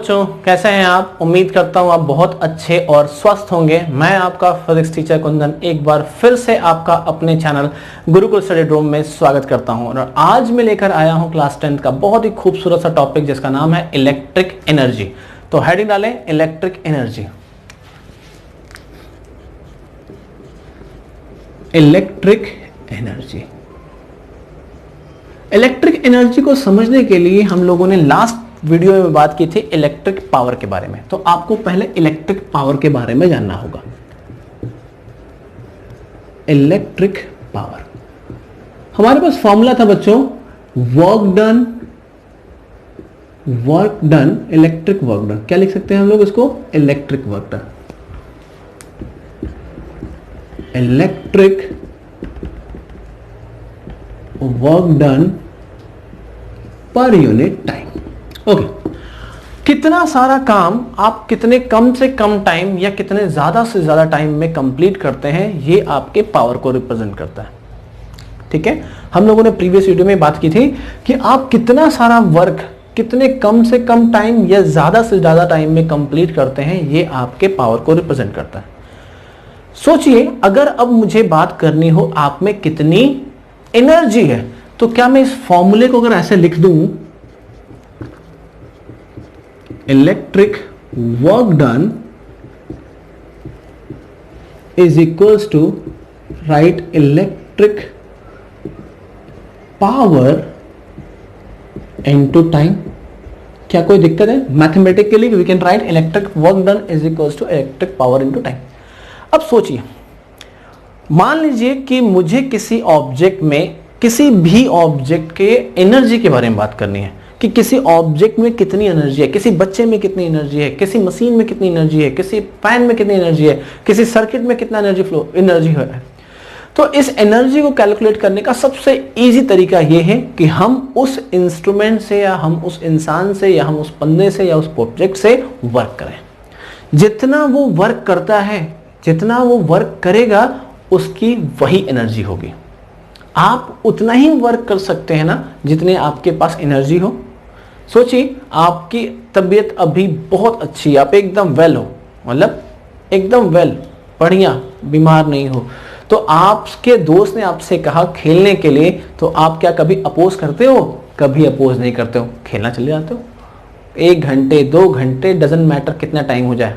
बच्चों, कैसे हैं आप। उम्मीद करता हूं आप बहुत अच्छे और स्वस्थ होंगे। मैं आपका फिजिक्स टीचर कुंदन एक बार फिर से आपका अपने चैनल गुरुकुल स्टडी रूम में स्वागत करता हूं। और आज मैं लेकर आया हूं क्लास 10 का बहुत ही खूबसूरत सा टॉपिक जिसका नाम है इलेक्ट्रिक एनर्जी। तो हेडिंग डालें electric energy. Electric energy. Electric energy को समझने के लिए हम लोगों ने लास्ट वीडियो में बात की थी इलेक्ट्रिक पावर के बारे में। तो आपको पहले इलेक्ट्रिक पावर के बारे में जानना होगा। इलेक्ट्रिक पावर, हमारे पास फॉर्मूला था बच्चों, work done electric work done. क्या लिख सकते हैं हम लोग इसको? Electric work done, electric work done per unit time. Okay, कितना सारा काम आप कितने कम से कम टाइम या कितने ज्यादा से ज्यादा टाइम में कंप्लीट करते हैं, ये आपके पावर को रिप्रेजेंट करता है। ठीक है, हम लोगों ने प्रीवियस वीडियो में बात की थी कि आप कितना सारा वर्क कितने कम से कम टाइम या ज्यादा से ज्यादा टाइम में कंप्लीट करते हैं, ये आपके पावर को रिप्रेजेंट करता है। सोचिए, अगर अब मुझे बात करनी हो आप में कितनी एनर्जी है, तो क्या मैं इस फॉर्मूले को अगर ऐसे लिख दूं, electric work done is equals to write electric power into time. क्या कोई दिक्कत है? Mathematically we can write electric work done is equals to electric power into time. अब सोचिए, मान लीजिए कि मुझे किसी ऑब्जेक्ट में, किसी भी ऑब्जेक्ट के एनर्जी के बारे में बात करनी है कि किसी ऑब्जेक्ट में कितनी एनर्जी है, किसी बच्चे में कितनी एनर्जी है, किसी मशीन में कितनी एनर्जी है, किसी फैन में कितनी एनर्जी है, किसी सर्किट में कितना एनर्जी है। तो इस एनर्जी को कैलकुलेट करने का सबसे इजी तरीका यह है कि हम उस इंस्ट्रूमेंट से या हम उस इंसान से या हम उस पन्ने से या उस ऑब्जेक्ट से वर्क करें। जितना वो वर्क करता है, जितना वो वर्क करेगा, उसकी वही एनर्जी होगी। आप उतना ही वर्क कर सकते हैं ना जितने आपके पास एनर्जी हो। सोचिए, आपकी तबीयत अभी बहुत अच्छी है, आप एकदम वेल हो, मतलब एकदम वेल, बढ़िया, बीमार नहीं हो। तो आपके दोस्त ने आपसे कहा खेलने के लिए, तो आप क्या कभी अपोज करते हो? कभी अपोज नहीं करते हो, खेलना चले जाते हो। 1 घंटे 2 घंटे, डजंट मैटर कितना टाइम हो जाए,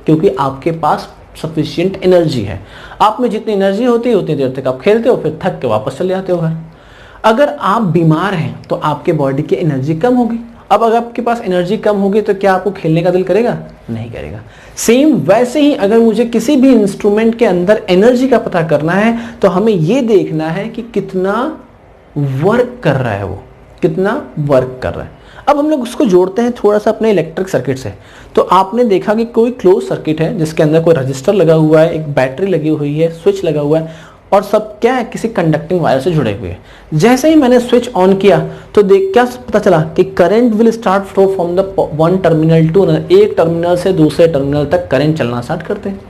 क्योंकि आपके पास सफिशिएंट एनर्जी है। आप में जितनी एनर्जी होती है उतनी देर तक आप खेलते हो, फिर थक के वापस चले जाते हो घर। अगर आप बीमार हैं तो आपके बॉडी की एनर्जी कम होगी। अब अगर आपके पास एनर्जी कम होगी तो क्या आपको खेलने का दिल करेगा? नहीं करेगा। सेम वैसे ही अगर मुझे किसी भी इंस्ट्रूमेंट के अंदर एनर्जी का पता करना है, तो हमें यह देखना है कि कितना वर्क कर रहा है, वो कितना वर्क कर रहा है। अब हम लोग उसको जोड़ते हैं थोड़ा सा अपने इलेक्ट्रिक सर्किट से। तो आपने देखा कि कोई क्लोज सर्किट है जिसके अंदर कोई रजिस्टर लगा हुआ है, एक बैटरी लगी हुई है, स्विच लगा हुआ है, और सब क्या है, किसी कंडक्टिंग वायर से जुड़े हुए हैं। जैसे ही मैंने स्विच ऑन किया तो देख क्या पता चला कि current will start flow from the one terminal to another. एक टर्मिनल से दूसरे टर्मिनल तक करंट चलना स्टार्ट करते हैं।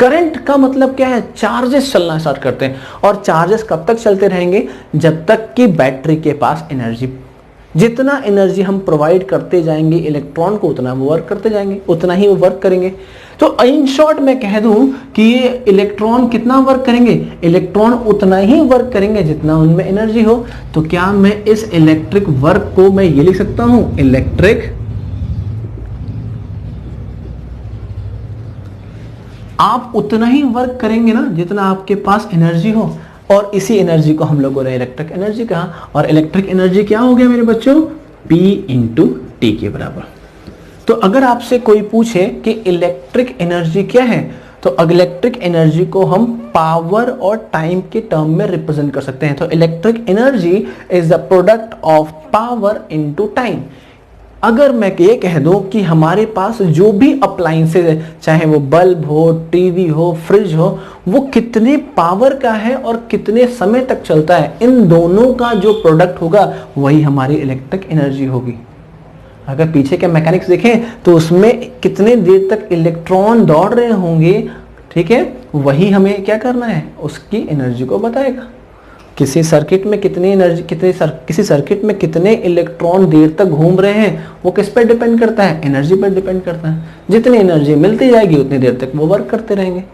करंट का मतलब क्या है? चार्जेस चलना स्टार्ट करते हैं। और चार्जेस कब तक चलते रहेंगे? जब तक कि बैटरी के पास एनर्जी, जितना एनर्जी हम प्रोवाइड करते जाएंगे इलेक्ट्रॉन को, उतना वो वर्क करते जाएंगे, उतना ही वो वर्क करेंगे। तो इन शॉर्ट मैं कह दूं कि ये इलेक्ट्रॉन कितना वर्क करेंगे? इलेक्ट्रॉन उतना ही वर्क करेंगे जितना उनमें एनर्जी हो। तो क्या मैं इस इलेक्ट्रिक वर्क को मैं ये लिख सकता हूं, इलेक्ट्रिक, आप उतना ही वर्क करेंगे ना जितना आपके पास एनर्जी हो, और इसी एनर्जी को हम लोगों ने इलेक्ट्रिक एनर्जी कहा। और इलेक्ट्रिक एनर्जी क्या हो गया मेरे बच्चों? P इंटू टी के बराबर। तो अगर आपसे कोई पूछे कि इलेक्ट्रिक एनर्जी क्या है, तो इलेक्ट्रिक एनर्जी को हम पावर और टाइम के टर्म में रिप्रेजेंट कर सकते हैं। तो electric energy is the product of power into time. अगर मैं ये कह दूं कि हमारे पास जो भी अप्लायंसेज है, चाहे वो बल्ब हो, टीवी हो, फ्रिज हो, वो कितने पावर का है और कितने समय तक चलता है, इन दोनों का जो प्रोडक्ट होगा वही हमारी इलेक्ट्रिक एनर्जी होगी। अगर पीछे के मैकेनिक्स देखें तो उसमें कितने देर तक इलेक्ट्रॉन दौड़ रहे होंगे, ठीक है, वही हमें क्या करना है, उसकी एनर्जी को बताएगा। किसी सर्किट में कितनी एनर्जी, किसी सर्किट में कितने इलेक्ट्रॉन देर तक घूम रहे हैं वो किस पर डिपेंड करता है, एनर्जी पर डिपेंड करता है। जितनी एनर्जी मिलती जाएगी उतनी देर तक वो वर्क करते रहेंगे।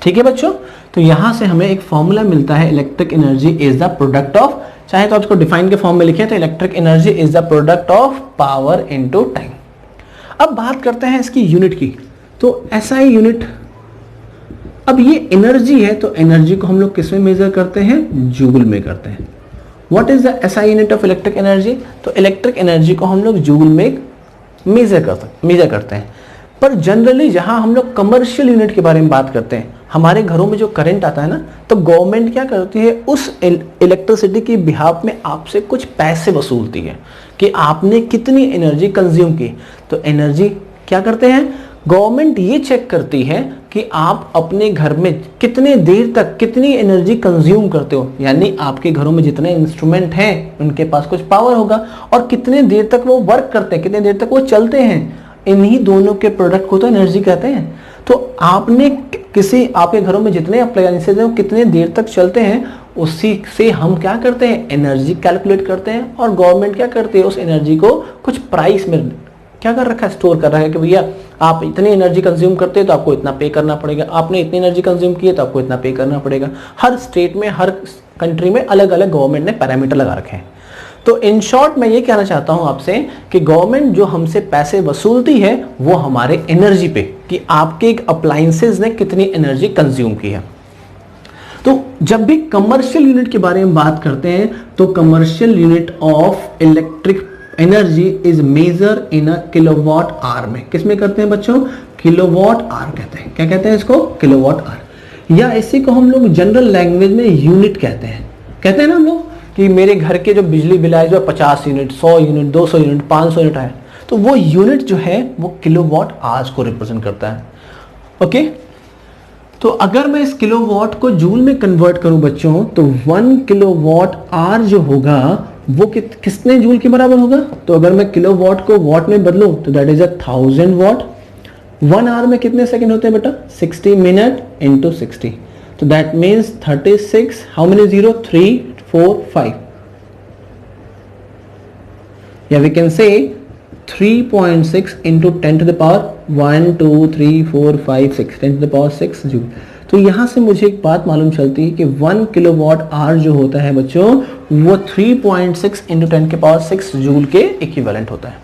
ठीक है बच्चों, तो यहां से हमें एक फॉर्मूला मिलता है, electric energy is the product of, चाहे तो आप इसको डिफाइन के फॉर्म में लिखें तो electric energy is the product of power into time. अब बात करते हैं इसकी यूनिट की, तो एसआई यूनिट, अब ये एनर्जी है तो एनर्जी को हम लोग किस में मेजर करते हैं, जूल में करते हैं। What is the SI unit of electric energy, तो इलेक्ट्रिक एनर्जी को हम लोग जूल में मेजर करते हैं। पर जनरली जहां हम लोग कमर्शियल यूनिट के बारे में बात करते हैं, हमारे घरों में जो करंट आता है ना, तो गवर्नमेंट क्या करती है, उस इलेक्ट्रिसिटी की बिहाफ में आपसे कुछ पैसे वसूलती है कि आपने कितनी एनर्जी कंज्यूम की। तो एनर्जी क्या करते हैं, गवर्नमेंट ये चेक करती है कि आप अपने घर में कितने देर तक कितनी एनर्जी कंज्यूम करते हो, यानी आपके घरों में जितने इंस्ट्रूमेंट हैं उनके पास कुछ पावर होगा, और कितने देर तक वो वर्क करते हैं, कितने देर तक वो चलते हैं, इन्हीं दोनों के प्रोडक्ट को तो एनर्जी कहते हैं। तो आपने आपके घरों में जितने अप्लायंसेज हैं वो कितने देर तक चलते हैं, उसी से हम क्या करते हैं, एनर्जी कैलकुलेट करते हैं। और गवर्नमेंट क्या करती है, उस एनर्जी को कुछ प्राइस में क्या कर रखा है, स्टोर कर रहा है कि भैया आप इतनी एनर्जी कंज्यूम करते हैं तो आपको इतना पे करना पड़ेगा, आपने इतनी एनर्जी कंज्यूम की है तो आपको इतना पे करना पड़ेगा। हर स्टेट में, हर कंट्री में अलग अलग गवर्नमेंट ने पैरामीटर लगा रखे हैं। तो इन शॉर्ट मैं ये कहना चाहता हूं आपसे कि गवर्नमेंट जो हमसे पैसे वसूलती है वो हमारे एनर्जी पे, कि आपके एक अप्लायंसेज ने कितनी एनर्जी कंज्यूम की है। तो जब भी कमर्शियल यूनिट के बारे में बात करते हैं तो commercial unit of electric energy is measure in a kilowatt hour में। किसमें करते हैं बच्चों, किलोवाट आवर कहते हैं। क्या कहते हैं इसको, किलोवाट आवर, या इसी को हम लोग जनरल लैंग्वेज में यूनिट कहते हैं ना हम लोग कि मेरे घर के जो बिजली बिल आए जो 50 यूनिट, 100 यूनिट, 200 यूनिट, 500 यूनिट आए, तो वो यूनिट जो है वो किलोवाट आवर्स को रिप्रेजेंट करता है। ओके, तो अगर मैं इस किलोवाट को जूल में कन्वर्ट करूं बच्चों, तो 1 किलोवाट आवर जो होगा वो कितने जूल के बराबर होगा। तो अगर मैं किलोवाट को वॉट में बदलूं तो दैट इज 1000 वॉट। 1 आवर में कितने सेकंड होते हैं बेटा, 60 मिनट इंटू 60, तो that means 36, how many zero, 3, 4, 5, या we can say 3.6 into 10 to the power 1, 2, 3, 4, 5, 6, 10 to the power 6 joule. तो यहां से मुझे एक बात मालूम चलती है कि 1 किलोवाट आवर जो होता है बच्चों वो 3.6 इंटू 10 के पावर 6 जूल के इक्विवेलेंट होता है।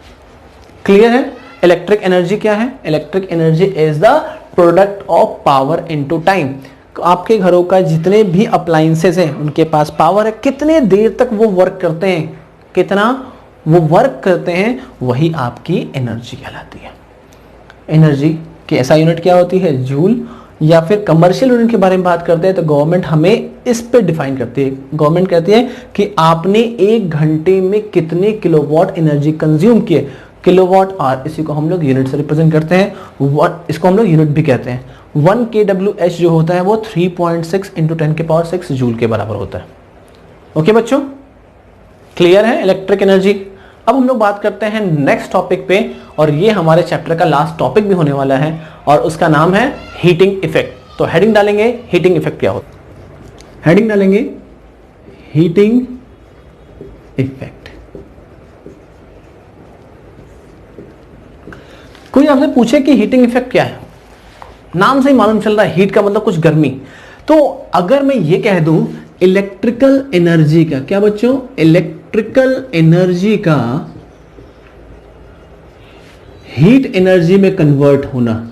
क्लियर है। इलेक्ट्रिक एनर्जी क्या है, electric energy is the product of power into time. आपके घरों का जितने भी अप्लायंसेस हैं उनके पास पावर है, कितने देर तक वो वर्क करते हैं, कितना वो वर्क करते हैं, वही आपकी एनर्जी कहलाती है। एनर्जी की ऐसा यूनिट क्या होती है, जूल। या फिर कमर्शियल यूनिट के बारे में बात करते हैं तो गवर्नमेंट हमें इस पे डिफाइन करती है। गवर्नमेंट कहती है कि आपने 1 घंटे में कितने किलोवाट एनर्जी कंज्यूम किए, किलोवाट आवर, इसी को हम लोग यूनिट से रिप्रेजेंट करते हैं। इसको हम लोग यूनिट भी कहते हैं। 1 kWh जो होता है वो 3.6 इंटू 10 के पावर 6 जूल के बराबर होता है। ओके बच्चों, क्लियर है इलेक्ट्रिक एनर्जी। अब हम लोग बात करते हैं नेक्स्ट टॉपिक पे, और ये हमारे चैप्टर का लास्ट टॉपिक भी होने वाला है, और उसका नाम है हीटिंग इफेक्ट। तो हेडिंग डालेंगे हीटिंग इफेक्ट क्या होता है, हेडिंग डालेंगे हीटिंग इफेक्ट। कोई आपसे पूछे कि हीटिंग इफेक्ट क्या है, नाम से ही मालूम चल रहा है हीट का मतलब कुछ गर्मी। तो अगर मैं ये कह दूं इलेक्ट्रिकल एनर्जी का, क्या बच्चों, इलेक्ट्रिकल एनर्जी का हीट एनर्जी में कन्वर्ट होना,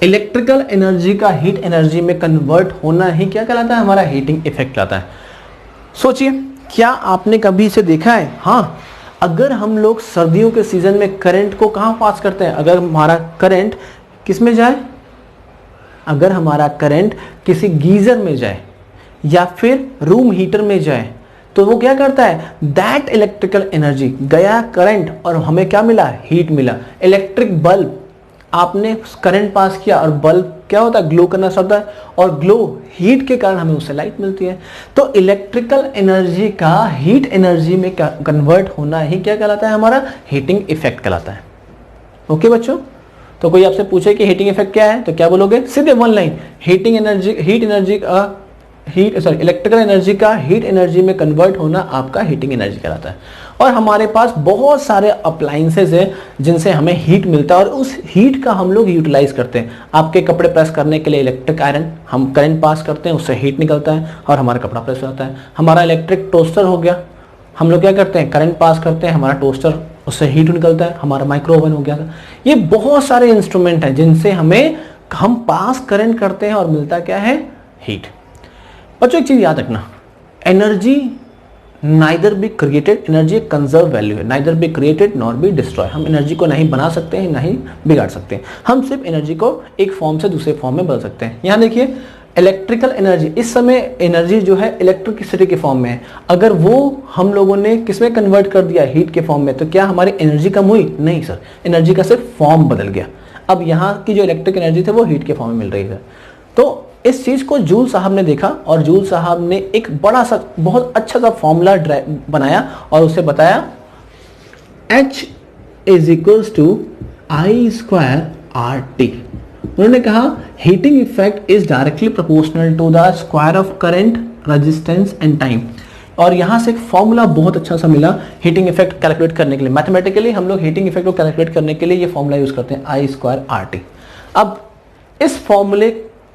इलेक्ट्रिकल एनर्जी का हीट एनर्जी में कन्वर्ट होना ही क्या कहलाता है, हमारा हीटिंग इफेक्ट कहलाता है। सोचिए, क्या आपने कभी इसे देखा है। हाँ, अगर हम लोग सर्दियों के सीजन में करंट को कहां पास करते हैं, अगर हमारा करंट किस में जाए, अगर हमारा करंट किसी गीजर में जाए या फिर रूम हीटर में जाए, तो वो क्या करता है, दैट इलेक्ट्रिकल एनर्जी, गया करंट और हमें क्या मिला, हीट मिला। इलेक्ट्रिक बल्ब, आपने करंट पास किया और बल्ब क्या होता है, ग्लो करना स्टार्ट होता है, और ग्लो हीट के कारण हमें उससे लाइट मिलती है। तो इलेक्ट्रिकल एनर्जी का हीट एनर्जी में कन्वर्ट होना ही क्या कहलाता है, हमारा हीटिंग इफेक्ट कहलाता है। ओके बच्चों, तो कोई आपसे पूछे कि हीटिंग इफेक्ट क्या है, तो क्या बोलोगे, सीधे 1 line, heating energy, heat energy का इलेक्ट्रिकल एनर्जी का हीट एनर्जी में कन्वर्ट होना आपका हीटिंग एनर्जी कहलाता है। और हमारे पास बहुत सारे अप्लायंसेज हैं जिनसे हमें हीट मिलता है और उस हीट का हम लोग यूटिलाइज करते हैं। आपके कपड़े प्रेस करने के लिए इलेक्ट्रिक आयरन, हम करंट पास करते हैं, उससे हीट निकलता है और हमारा कपड़ा प्रेस होता है। हमारा इलेक्ट्रिक टोस्टर हो गया, हम लोग क्या करते हैं, करंट पास करते हैं, हमारा टोस्टर, उससे हीट निकलता है। हमारा माइक्रो ओवन हो गया था। ये बहुत सारे इंस्ट्रूमेंट हैं जिनसे हम पास करंट करते हैं और मिलता क्या है, हीट। बच्चों एक चीज याद रखना, energy neither be created, energy conserve value है, neither be created nor be destroy. हम एनर्जी को नहीं बना सकते हैं, नहीं बिगाड़ सकते हैं, हम सिर्फ एनर्जी को एक फॉर्म से दूसरे फॉर्म में बदल सकते हैं। यहां देखिए इलेक्ट्रिकल एनर्जी, इस समय एनर्जी जो है इलेक्ट्रिसिटी के फॉर्म में है, अगर वो हम लोगों ने किसमें कन्वर्ट कर दिया, हीट के फॉर्म में, तो क्या हमारी एनर्जी कम हुई? नहीं सर, एनर्जी का सिर्फ फॉर्म बदल गया। अब यहाँ की जो इलेक्ट्रिक एनर्जी थी वो हीट के फॉर्म में मिल रही है। तो इस चीज को जूल साहब ने देखा और जूल साहब ने एक बड़ा सा बहुत अच्छा सा फॉर्मूला बनाया और उसे बताया H is equals to I square R T. उन्होंने कहा heating effect is directly proportional to the square of current, resistance and time. और यहां से एक फॉर्मूला बहुत अच्छा सा मिला हीटिंग इफेक्ट कैलकुलेट करने के लिए। मैथमेटिकली हम लोग हीटिंग इफेक्ट को कैलकुलेट करने के लिए ये फॉर्मूला यूज करते हैं, आई स्क्वायर आर टी। अब इस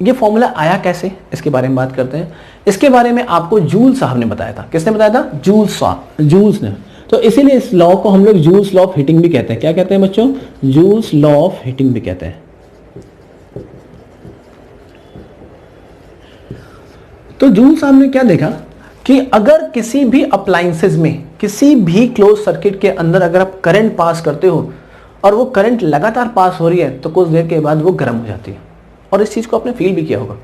ये फॉर्मूला आया कैसे, इसके बारे में बात करते हैं। इसके बारे में आपको जूल साहब ने बताया था। किसने बताया था? जूल्स ने। तो इसीलिए इस लॉ को हम लोग जूल्स लॉ ऑफ हीटिंग भी कहते हैं। क्या कहते हैं बच्चों? जूल्स लॉ ऑफ हीटिंग भी कहते हैं। तो जूल साहब ने क्या देखा कि अगर किसी भी अप्लायंसेस में, किसी भी क्लोज सर्किट के अंदर अगर आप करंट पास करते हो और वो करंट लगातार पास हो रही है तो कुछ देर के बाद वो गर्म हो जाती है। और इस चीज को आपने फील भी किया होगा।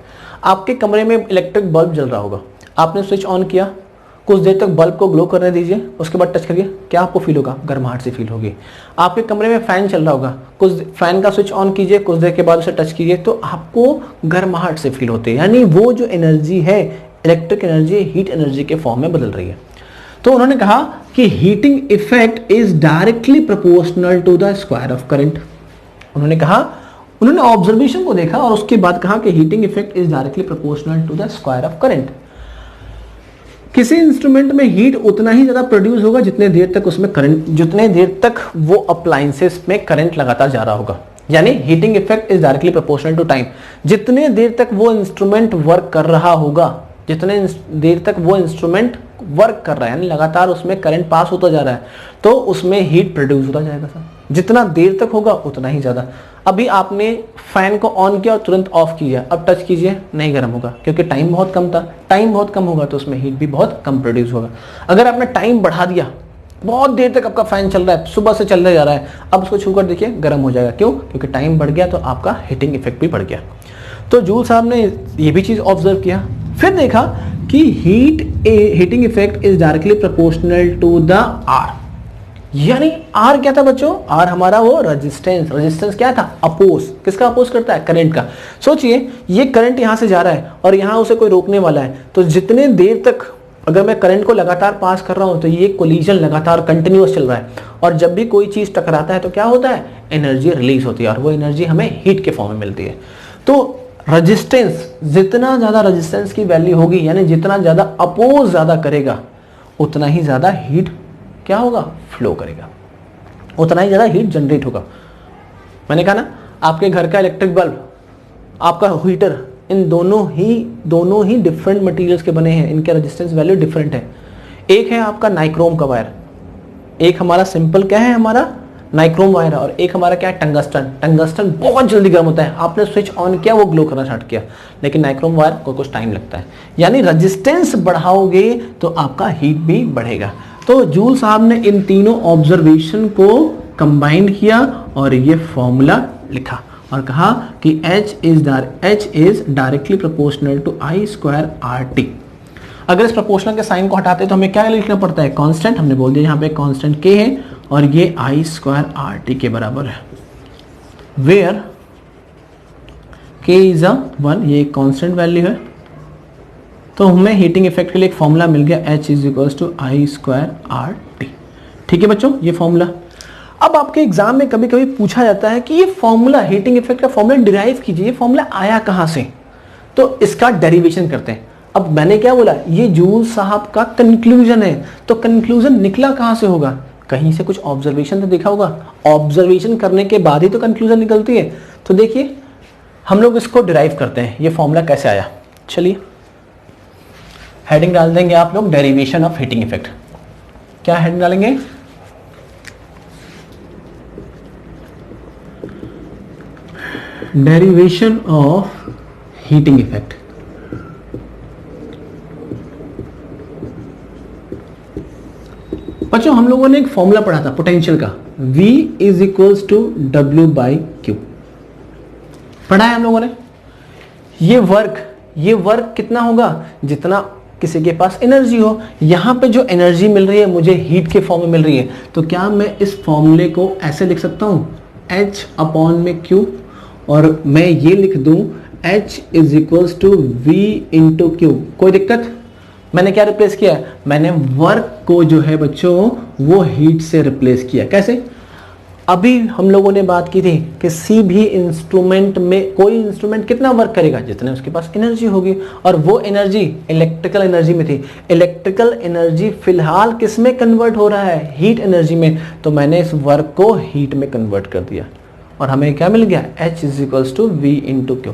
आपके कमरे में इलेक्ट्रिक बल्ब जल रहा होगा, आपने स्विच ऑन किया, कुछ देर तक बल्ब को ग्लो करने दीजिए, उसके बाद टच करिए, क्या आपको फील होगा? गर्माहट से फील होगी। आपके कमरे में फैन चल रहा होगा, कुछ फैन का स्विच ऑन कीजिए, कुछ देर के बाद उसे टच कीजिए तो आपको गर्माहट से फील होती है। यानी वो जो एनर्जी है, इलेक्ट्रिक एनर्जी हीट एनर्जी के फॉर्म में बदल रही है। तो उन्होंने कहा कि heating effect is directly proportional to the square of current. उन्होंने ऑब्जर्वेशन को देखा और उसके बाद कहा कि heating effect is directly proportional to the square of current. किसी इंस्ट्रूमेंट में हीट उतना ही ज्यादा प्रोड्यूस होगा जितने देर तक उसमें करंट, जितने देर तक वो अप्लायंसेस में करंट लगातार जा रहा होगा। यानी heating effect is directly proportional to time. जितने देर तक वो इंस्ट्रूमेंट वर्क कर रहा होगा, जितने देर तक वो इंस्ट्रूमेंट वर्क कर रहा है, यानी लगातार उसमें करंट पास होता जा रहा है, तो उसमें हीट प्रोड्यूस होता जाएगा सर। जितना देर तक होगा उतना ही ज्यादा। अभी आपने फैन को ऑन किया और तुरंत ऑफ किया, अब टच कीजिए, नहीं गर्म होगा क्योंकि टाइम बहुत कम था। टाइम बहुत कम होगा तो उसमें हीट भी बहुत कम प्रोड्यूस होगा। अगर आपने टाइम बढ़ा दिया, बहुत देर तक आपका फैन चल रहा है, सुबह से चलने जा रहा है, अब उसको छूकर देखिए गर्म हो जाएगा। क्यों? क्योंकि टाइम बढ़ गया तो आपका हीटिंग इफेक्ट भी बढ़ गया। तो जूल साहब ने ये भी चीज ऑब्जर्व किया। फिर देखा कि heating effect is directly proportional to the R. यानी आर क्या था बच्चों? आर हमारा वो रेजिस्टेंस। रेजिस्टेंस क्या था? अपोज। किसका अपोज करता है? करंट का। सोचिए ये करंट यहां से जा रहा है और यहां उसे कोई रोकने वाला है, तो जितने देर तक अगर मैं करंट को लगातार पास कर रहा हूं तो ये कोलिजन लगातार कंटिन्यूअस चल रहा है। और जब भी कोई चीज टकराता है तो क्या होता है? एनर्जी रिलीज होती है और वो एनर्जी हमें हीट के फॉर्म में मिलती है। तो रेजिस्टेंस, जितना ज्यादा रेजिस्टेंस की वैल्यू होगी, यानी जितना ज्यादा अपोज ज्यादा करेगा, उतना ही ज्यादा हीट क्या होगा? फ्लो करेगा, उतना ही ज्यादा हीट जनरेट होगा। मैंने कहा ना, आपके घर का इलेक्ट्रिक बल्ब, आपका हीटर, इन दोनों ही डिफरेंट मटेरियल्स के बने हैं, इनके रेजिस्टेंस वैल्यू डिफरेंट है। एक है आपका नाइक्रोम का वायर, एक हमारा सिंपल क्या है, हमारा नाइक्रोम वायर है, और एक हमारा क्या है? टंगस्टन। टंगस्टन बहुत जल्दी गर्म होता है, आपने स्विच ऑन किया वो ग्लो करना स्टार्ट किया, लेकिन नाइक्रोम वायर को कुछ टाइम लगता है। यानी रेजिस्टेंस बढ़ाओगे तो आपका हीट भी बढ़ेगा। तो जूल साहब ने इन तीनों ऑब्जर्वेशन को कंबाइन किया और ये फॉर्मूला लिखा और कहा कि H is directly proportional to I square R T. अगर इस प्रोपोर्शनल के साइन को हटाते तो हमें क्या लिखना पड़ता है? कांस्टेंट। हमने बोल दिया यहाँ पे कांस्टेंट K है और ये आई स्क्वायर आर टी के बराबर है, वेयर K इज अ 1, ये कांस्टेंट वैल्यू है। तो हमें हीटिंग इफेक्ट के लिए एक फॉर्मूला मिल गया, H is equals to I square R T. ठीक है बच्चों, ये फॉर्मूला। अब आपके एग्जाम में कभी कभी पूछा जाता है कि ये फॉर्मूला, हीटिंग इफेक्ट का फॉर्मूला डिराइव कीजिए, ये फॉर्मूला आया कहां से? तो इसका डेरिवेशन करते हैं। अब मैंने क्या बोला, ये जूल साहब का कंक्लूजन है, तो कंक्लूजन निकला कहां से होगा, कहीं से कुछ ऑब्जर्वेशन तो देखा होगा, ऑब्जर्वेशन करने के बाद ही तो कंक्लूजन निकलती है। तो देखिए हम लोग इसको डिराइव करते हैं, ये फॉर्मूला कैसे आया। चलिए हेडिंग डाल देंगे आप लोग, डेरिवेशन ऑफ हीटिंग इफेक्ट। क्या हेडिंग डालेंगे, डेरिवेशन ऑफ हीटिंग इफेक्ट। बच्चों हम लोगों ने एक फॉर्मूला पढ़ा था पोटेंशियल का, V is equals to W by Q, पढ़ा है हम लोगों ने। ये वर्क कितना होगा, जितना किसी के पास एनर्जी हो। यहां पे जो एनर्जी मिल रही है मुझे हीट के फॉर्म में मिल रही है, तो क्या मैं इस फॉर्मूले को ऐसे लिख सकता हूं, H अपॉन में Q, और मैं ये लिख दूं H is equals to V into Q. कोई दिक्कत, मैंने क्या रिप्लेस किया, मैंने वर्क को जो है बच्चों वो हीट से रिप्लेस किया। कैसे, अभी हम लोगों ने बात की थी किसी भी इंस्ट्रूमेंट में कोई इंस्ट्रूमेंट कितना वर्क करेगा, जितने उसके पास एनर्जी होगी, और वो एनर्जी इलेक्ट्रिकल एनर्जी में थी। इलेक्ट्रिकल एनर्जी फिलहाल किस में कन्वर्ट हो रहा है, हीट एनर्जी में, तो मैंने इस वर्क को हीट में कन्वर्ट कर दिया और हमें क्या मिल गया, H is equals to V into Q.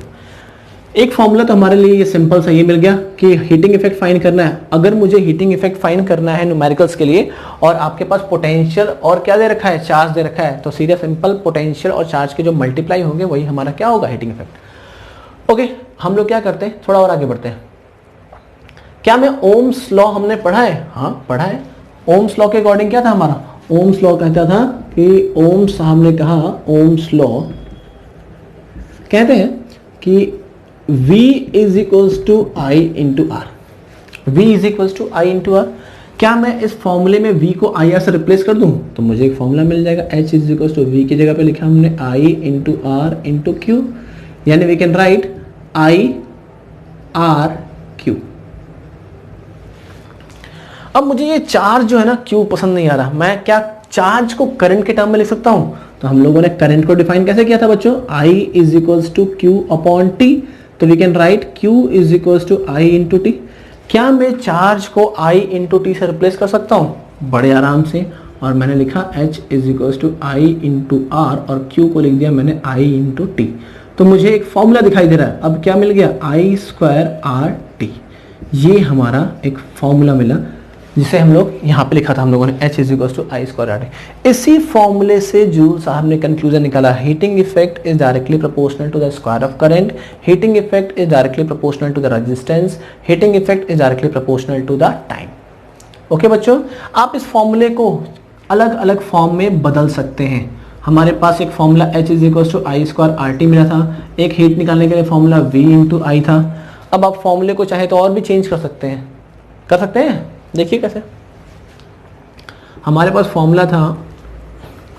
एक फॉर्मूला तो हमारे लिए ये सिंपल सा ये मिल गया कि हीटिंग इफेक्ट फाइंड करना है। अगर मुझे हीटिंग इफेक्ट फाइंड करना है न्यूमेरिकल्स के लिए, और आपके पास पोटेंशियल और क्या दे रखा है, चार्ज दे रखा है, तो सीधे सिंपल पोटेंशियल और चार्ज के जो मल्टीप्लाई होंगे वही हमारा क्या होगा, हीटिंग इफेक्ट। ओके, हम लोग क्या करते हैं, थोड़ा और आगे बढ़ते हैं। क्या मैं ओम्स लॉ हमने पढ़ा है, हाँ पढ़ा है। ओम्स लॉ के अकॉर्डिंग क्या था हमारा, ओम्स लॉ कहता था कि ओम्स साहब ने कहा, ओम्स लॉ कहते हैं कि V is equals to I into R, V is equals to I into R. क्या मैं इस फॉर्मूले में V को आई आर से रिप्लेस कर दूं, तो मुझे एक फॉर्मूला मिल जाएगा, H is equals to V की जगह पे लिखा हमने I into R into Q, यानी we can write I R Q। अब मुझे ये चार्ज जो है ना Q पसंद नहीं आ रहा, मैं क्या चार्ज को करंट के टर्म में लिख सकता हूं, तो हम लोगों ने करंट को डिफाइन कैसे किया था बच्चों, I is equals to Q upon T, तो we can write Q is equals to I into T. क्या मैं चार्ज को I इंटू टी से रिप्लेस कर सकता हूं, बड़े आराम से, और मैंने लिखा H is equals to I into R, और Q को लिख दिया मैंने I इंटू टी। तो मुझे एक फॉर्मूला दिखाई दे रहा है, अब क्या मिल गया, I स्क्वायर आर टी। ये हमारा एक फॉर्मूला मिला जिसे हम लोग यहाँ पे लिखा था हम लोगों ने, H is equals to I square R T. इसी फॉर्मूले से जूल साहब ने कंक्लूजन निकाला, heating effect is directly proportional to the square of current, heating effect is directly proportional to the resistance, heating effect is directly proportional to the time. Okay बच्चों, आप इस फॉर्मूले को अलग अलग फॉर्म में बदल सकते हैं। हमारे पास एक formula H is equals to I square R T मिला था, एक हीट निकालने के लिए फॉर्मूला V इंटू आई था। अब आप फॉर्मूले को चाहे तो और भी चेंज कर सकते हैं, देखिए कैसे। हमारे पास फॉर्मूला था,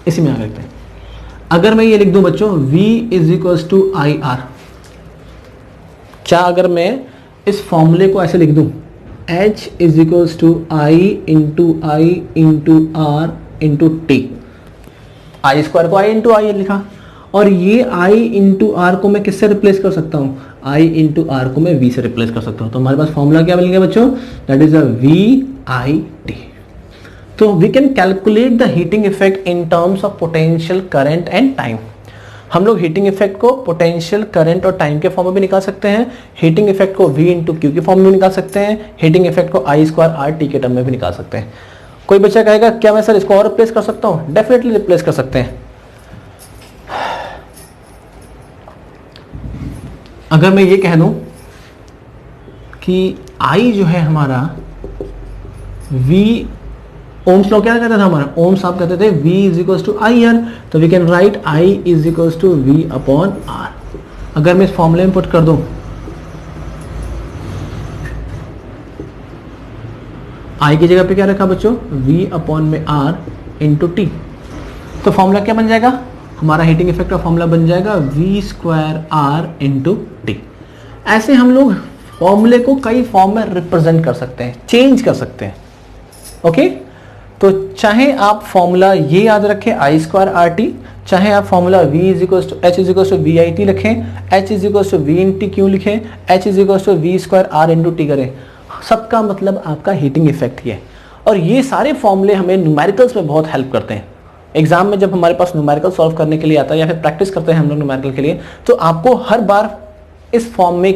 इसी में आ गए थे। अगर मैं ये लिख दूं बच्चों V is equals to I R, क्या अगर मैं इस फॉर्मूले को ऐसे लिख दूं H is equals to I into R into T, I square को आई इंटू आई लिखा, और ये आई इंटू आर को मैं किससे रिप्लेस कर सकता हूं, आई इंटू आर को मैं V से रिप्लेस कर सकता हूं। तो हमारे पास फॉर्मूला क्या मिल गया बच्चों, दैट इज अ VIT। तो we can calculate the heating effect in terms of potential, current and time. हम लोग हीटिंग इफेक्ट को पोटेंशियल, करंट और टाइम के फॉर्म में भी निकाल सकते हैं, हीटिंग इफेक्ट को V इंटू क्यू के फॉर्म में भी निकाल सकते हैं, हीटिंग इफेक्ट को आई स्क्वायर आर टी के टर्म में भी निकाल सकते हैं। कोई बच्चा कहेगा क्या मैं सर इसको और रिप्लेस कर सकता हूं, डेफिनेटली रिप्लेस कर सकते हैं। अगर मैं ये कह दूं कि I जो है हमारा V, ओम्स लॉ क्या कहता था हमारा, ओम्स साहब कहते थे V is equals to I R, तो we can write I is equals to V upon R. अगर मैं इस फॉर्मूले में पुट कर दूं I की जगह पे क्या रखा बच्चों, V अपॉन में R इंटू टी, तो फॉर्मूला क्या बन जाएगा, हमारा हीटिंग इफेक्ट का फॉर्मूला बन जाएगा V square R into T. ऐसे हम लोग फॉर्मूले को कई फॉर्म में रिप्रेजेंट कर सकते हैं, चेंज कर सकते हैं। ओके, तो चाहे आप फॉर्मूला ये याद रखें आई स्क्वायर आर टी, चाहे आप formula V is equals to H is equals to V I T लिखें, H is equals to V in T Q लिखें, H is equals to V square R into T करें, सबका मतलब आपका heating effect ही है। और ये सारे फॉर्मूले हमें न्यूमेरिकल्स में बहुत हेल्प करते हैं। एग्जाम में जब हमारे पास न्यूमेरिकल सॉल्व करने के लिए आता है या फिर प्रैक्टिस करते हैं हम लोग न्यूमेरिकल के लिए, तो आपको हर बार इस फॉर्म में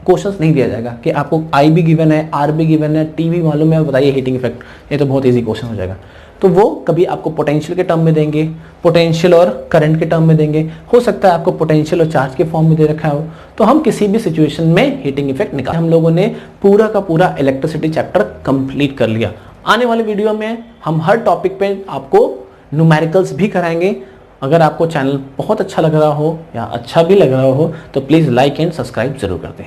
क्वेश्चंस नहीं दिया जाएगा कि आपको आई भी गिवन है, आर भी गिवन है, टी भी मालूम है, बताइए हीटिंग इफेक्ट, ये तो बहुत इजी क्वेश्चन हो जाएगा। तो वो कभी आपको पोटेंशियल के टर्म में देंगे, पोटेंशियल और करंट के टर्म में देंगे, हो सकता है आपको पोटेंशियल और चार्ज के फॉर्म में दे रखा हो। तो हम किसी भी सिचुएशन में हीटिंग इफेक्ट निकाल, हम लोगों ने पूरा का पूरा इलेक्ट्रिसिटी चैप्टर कंप्लीट कर लिया। आने वाले वीडियो में हम हर टॉपिक पे आपको न्यूमेरिकल्स भी कराएंगे। अगर आपको चैनल बहुत अच्छा लग रहा हो या अच्छा भी लग रहा हो तो प्लीज़ लाइक एंड सब्सक्राइब जरूर कर दें।